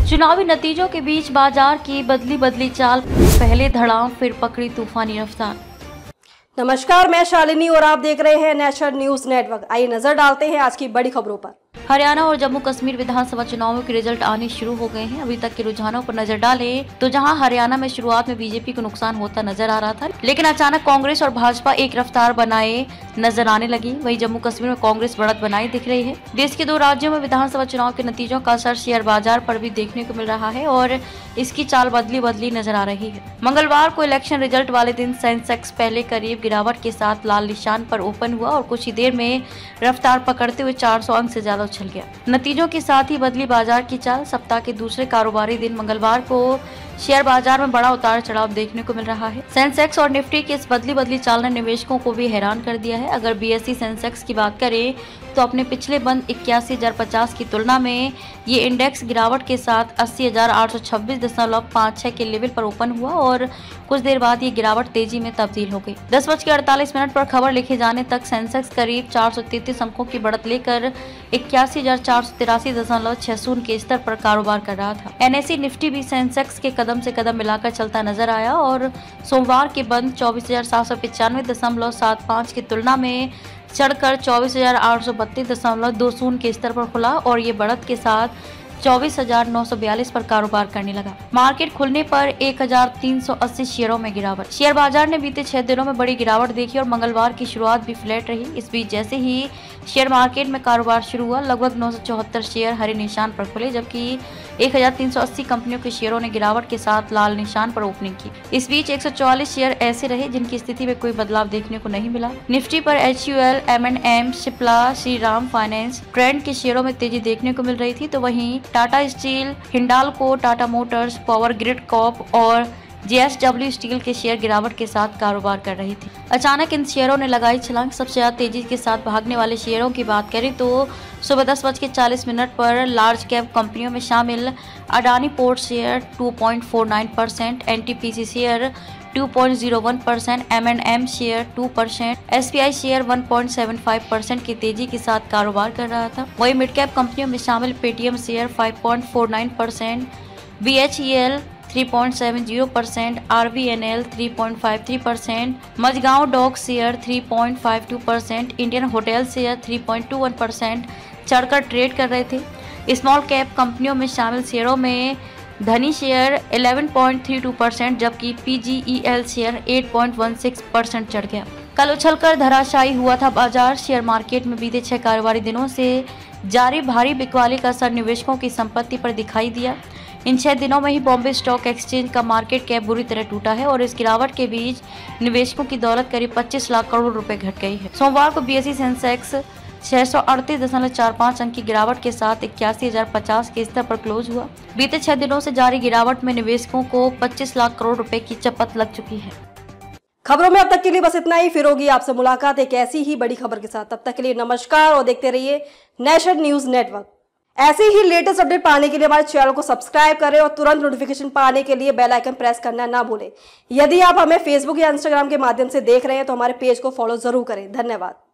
चुनावी नतीजों के बीच बाजार की बदली चाल, पहले धड़ाम फिर पकड़ी तूफानी रफ्तार। नमस्कार, मैं शालिनी और आप देख रहे हैं नेशनल न्यूज नेटवर्क। आइए नजर डालते हैं आज की बड़ी खबरों पर। हरियाणा और जम्मू कश्मीर विधानसभा चुनावों के रिजल्ट आने शुरू हो गए हैं। अभी तक के रुझानों पर नजर डालें तो जहां हरियाणा में शुरुआत में बीजेपी को नुकसान होता नजर आ रहा था, लेकिन अचानक कांग्रेस और भाजपा एक रफ्तार बनाए नजर आने लगी। वहीं जम्मू कश्मीर में कांग्रेस बढ़त बनाई दिख रही है। देश के 2 राज्यों में विधानसभा चुनाव के नतीजों का असर शेयर बाजार पर भी देखने को मिल रहा है और इसकी चाल बदली नजर आ रही है। मंगलवार को इलेक्शन रिजल्ट वाले दिन सेंसेक्स पहले करीब गिरावट के साथ लाल निशान पर ओपन हुआ और कुछ ही देर में रफ्तार पकड़ते हुए 400 अंक से ज्यादा उछल गया। नतीजों के साथ ही बदली बाजार की चाल। सप्ताह के दूसरे कारोबारी दिन मंगलवार को शेयर बाजार में बड़ा उतार चढ़ाव देखने को मिल रहा है। सेंसेक्स और निफ्टी की इस बदली चाल ने निवेशकों को भी हैरान कर दिया है। अगर बीएसई सेंसेक्स की बात करें तो अपने पिछले बंद 81,050 की तुलना में ये इंडेक्स गिरावट के साथ 80,826.56 के लेवल पर ओपन हुआ और कुछ देर बाद ये गिरावट तेजी में तब्दील हो गई। 10:48 पर खबर लिखे जाने तक सेंसेक्स करीब 433 अंकों की बढ़त लेकर 81,483.60 के स्तर पर कारोबार कर रहा था। एनएसई निफ्टी भी सेंसेक्स के कदम से कदम मिलाकर चलता नजर आया और सोमवार के बंद 24,795.75 की तुलना में चढ़कर 24,832.20 के स्तर पर खुला और ये बढ़त के साथ 24,942 पर कारोबार करने लगा। मार्केट खुलने पर 1,380 शेयरों में गिरावट। शेयर बाजार ने बीते 6 दिनों में बड़ी गिरावट देखी और मंगलवार की शुरुआत भी फ्लैट रही। इस बीच जैसे ही शेयर मार्केट में कारोबार शुरू हुआ, लगभग 974 शेयर हरे निशान पर खुले, जबकि 1,380 कंपनियों के शेयरों ने गिरावट के साथ लाल निशान पर ओपनिंग की। इस बीच 144 शेयर ऐसे रहे जिनकी स्थिति में कोई बदलाव देखने को नहीं मिला। निफ्टी पर HUL, M&M, Cipla, Shriram finance, Trent के शेयरों में तेजी देखने को मिल रही थी, तो वहीं Tata steel, Hindalco, Tata Motors, power grid Corp और JSW स्टील के शेयर गिरावट के साथ कारोबार कर रही थी। अचानक इन शेयरों ने लगाई छलांग। सबसे ज्यादा तेजी के साथ भागने वाले शेयरों की बात करें तो सुबह 10:40 पर लार्ज कैप कंपनियों में शामिल Adani port share 2.49%, NTPC share 2.01%, M&M share 2%, SBI share 1.75% की तेजी के साथ कारोबार कर रहा था। वहीं मिड कैप कंपनियों में शामिल Paytm share 5.49%, BHEL 3.70%, RVNL 3.53%, Mazagon dock share 3.52%, Indian hotel share 3.21% चढ़कर ट्रेड कर रहे थे। स्मॉल कैप कंपनियों में शामिल शेयरों में धनी शेयर 11.32%, जबकि PGEL शेयर 8.16% चढ़ गया। कल उछलकर धराशायी हुआ था बाजार। शेयर मार्केट में बीते 6 कारोबारी दिनों से जारी भारी बिकवाली का असर निवेशकों की संपत्ति पर दिखाई दिया। इन 6 दिनों में ही बॉम्बे स्टॉक एक्सचेंज का मार्केट कैप बुरी तरह टूटा है और इस गिरावट के बीच निवेशकों की दौलत करीब 25 लाख करोड़ रुपए घट गई है। सोमवार को BSE सेंसेक्स 638.45 अंक की गिरावट के साथ 81,050 के स्तर पर क्लोज हुआ। बीते 6 दिनों से जारी गिरावट में निवेशकों को 25 लाख करोड़ रुपए की चपत लग चुकी है। खबरों में अब तक के लिए बस इतना ही। फिर होगी आपसे मुलाकात एक ऐसी ही बड़ी खबर के साथ। तब तक के लिए नमस्कार और देखते रहिए नेशनल न्यूज नेटवर्क। ऐसे ही लेटेस्ट अपडेट पाने के लिए हमारे चैनल को सब्सक्राइब करें और तुरंत नोटिफिकेशन पाने के लिए बेल आइकन प्रेस करना ना भूलें। यदि आप हमें फेसबुक या इंस्टाग्राम के माध्यम से देख रहे हैं तो हमारे पेज को फॉलो जरूर करें। धन्यवाद।